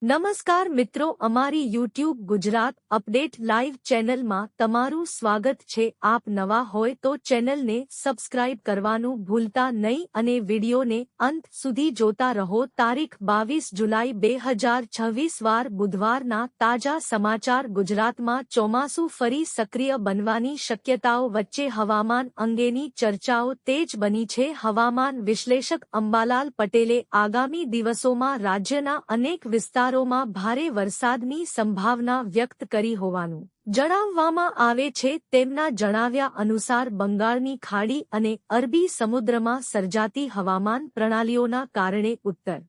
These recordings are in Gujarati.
નમસ્કાર મિત્રો, અમારી યુટ્યુબ ગુજરાત અપડેટ લાઈવ ચેનલમાં તમારું સ્વાગત છે। આપ નવા હોય તો ચેનલને સબસ્ક્રાઇબ કરવાનું ભૂલતા નહીં અને વિડીયોને અંત સુધી જોતા રહો। તારીખ 22 જુલાઈ 2026 વાર બુધવારના તાજા સમાચાર। ગુજરાતમાં ચોમાસું ફરી સક્રિય બનવાની શક્યતાઓ વચ્ચે હવામાન અંગેની ચર્ચાઓ તેજ બની છે। હવામાન વિશ્લેષક અંબાલાલ પટેલે આગામી દિવસોમાં રાજ્યના અનેક વિસ્તારોમાં ભારે વરસાદની સંભાવના વ્યક્ત કરી હોવાનું જણાવવામાં આવે છે। તેમના જણાવ્યા અનુસાર બંગાળની ખાડી અને અરબી સમુદ્રમાં સર્જાતી હવામાન પ્રણાલીઓના કારણે ઉત્તર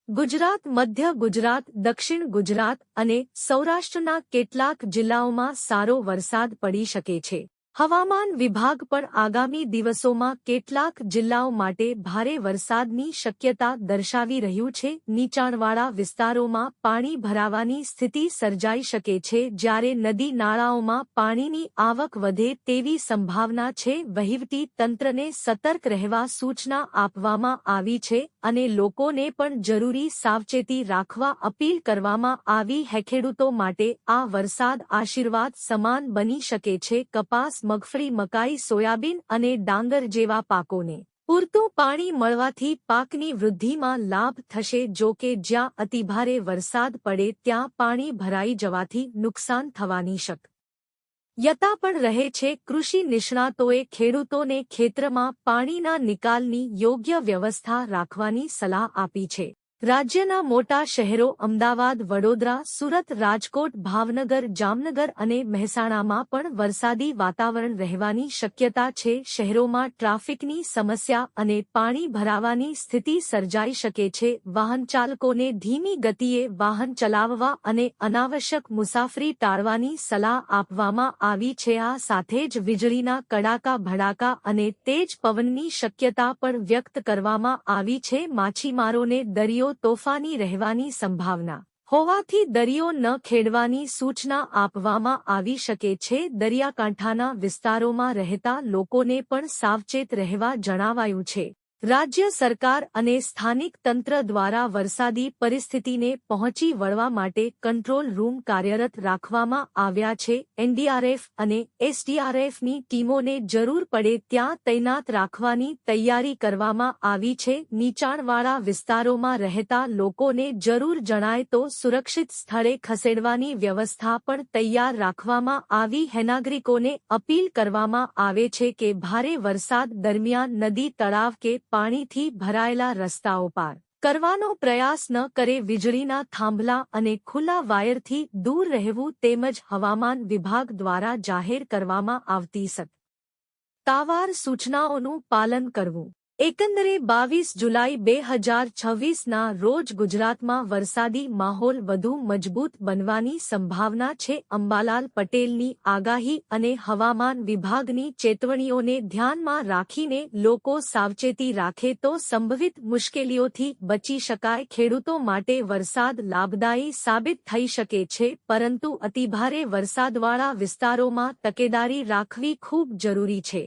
ગુજરાત, મધ્ય ગુજરાત, દક્ષિણ ગુજરાત અને સૌરાષ્ટ્રના કેટલાક જિલ્લાઓમાં સારો વરસાદ પડી શકે છે। હવામાન વિભાગ પણ આગામી દિવસોમાં કેટલાક જિલ્લાઓ માટે ભારે વરસાદની શક્યતા દર્શાવી રહ્યું છે। નીચાણવાળા વિસ્તારોમાં પાણી ભરાવાની સ્થિતિ સર્જાઈ શકે છે, જ્યારે નદી નાળાઓમાં પાણીની આવક વધે તેવી સંભાવના છે। વહીવટી તંત્રને સતર્ક રહેવા સૂચના આપવામાં આવી છે અને લોકોને પણ જરૂરી સાવચેતી રાખવા અપીલ કરવામાં આવી है। ખેડૂતો માટે આ વરસાદ આશીર્વાદ સમાન બની શકે છે। કપાસ, મગફળી, મકાઈ, સોયાબીન અને ડાંગર જેવા પાકોને પૂરતું પાણી મળવાથી પાકની વૃદ્ધિમાં લાભ થશે। જો કે જ્યાં અતિભારે વરસાદ પડે ત્યાં પાણી ભરાઈ જવાથી નુકસાન થવાની શક્યતા પણ રહે છે। કૃષિ નિષ્ણાતોએ ખેડૂતોને ખેતરમાં પાણીના નિકાલની યોગ્ય વ્યવસ્થા રાખવાની સલાહ આપી છે। રાજ્યના મોટા શહેરો અમદાવાદ, વડોદરા, સુરત, રાજકોટ, ભાવનગર, જામનગર અને મહેસાણામાં પણ વરસાદી વાતાવરણ રહેવાની શક્યતા છે। શહેરોમાં ટ્રાફિકની સમસ્યા અને પાણી ભરાવાની સ્થિતિ સર્જાઈ શકે છે। વાહન ચાલકોને ધીમી ગતિએ વાહન ચલાવવા અને અનાવશ્યક મુસાફરી ટાળવાની સલાહ આપવામાં આવી છે। આ સાથે જ વીજળીના કડાકા ભડાકા અને તેજ પવનની શક્યતા પણ વ્યક્ત કરવામાં આવી છે। માછીમારોને દરિયો તોફાની રહેવાની સંભાવના હોવાથી દરિયો ન ખેડવાની સૂચના આપવામાં આવી શકે છે। દરિયાકાંઠાના વિસ્તારોમાં રહેતા લોકોને પણ સાવચેત રહેવા જણાવાયું છે। રાજ્ય સરકાર અને સ્થાનિક તંત્ર દ્વારા વરસાદી પરિસ્થિતિને પહોંચી વળવા માટે કંટ્રોલ રૂમ કાર્યરત રાખવામાં આવ્યા છે। એનડીઆરએફ અને એસડીઆરએફની ટીમોને જરૂર પડે ત્યાં તૈનાત રાખવાની તૈયારી કરવામાં આવી છે। નીચાણવાળા વિસ્તારોમાં રહેતા લોકોને જરૂર જણાય તો સુરક્ષિત સ્થળે ખસેડવાની વ્યવસ્થા પણ તૈયાર રાખવામાં આવી है। નાગરિકોને અપીલ કરવામાં આવે છે કે ભારે વરસાદ દરમિયાન નદી, તળાવ કે પાણીથી ભરાયેલા રસ્તાઓ પાર કરવાનો પ્રયાસ ન કરે। વીજળીના થાંભલા અને ખુલ્લા વાયરથી દૂર રહેવું તેમજ હવામાન વિભાગ દ્વારા જાહેર કરવામાં આવતી સત્તાવાર સૂચનાઓનું પાલન કરવું। એકંદરે 22 જુલાઈ 2026ના રોજ ગુજરાતમાં વરસાદી માહોલ વધુ મજબૂત બનવાની સંભાવના છે। અંબાલાલ પટેલની આગાહી અને હવામાન વિભાગની ચેતવણીઓને ધ્યાનમાં રાખીને લોકો સાવચેતી રાખે તો સંભવિત મુશ્કેલીઓથી બચી શકાય। ખેડૂતો માટે વરસાદ લાભદાયી સાબિત થઈ શકે છે, પરંતુ અતિભારે વરસાદવાળા વિસ્તારોમાં તકેદારી રાખવી ખૂબ જરૂરી છે।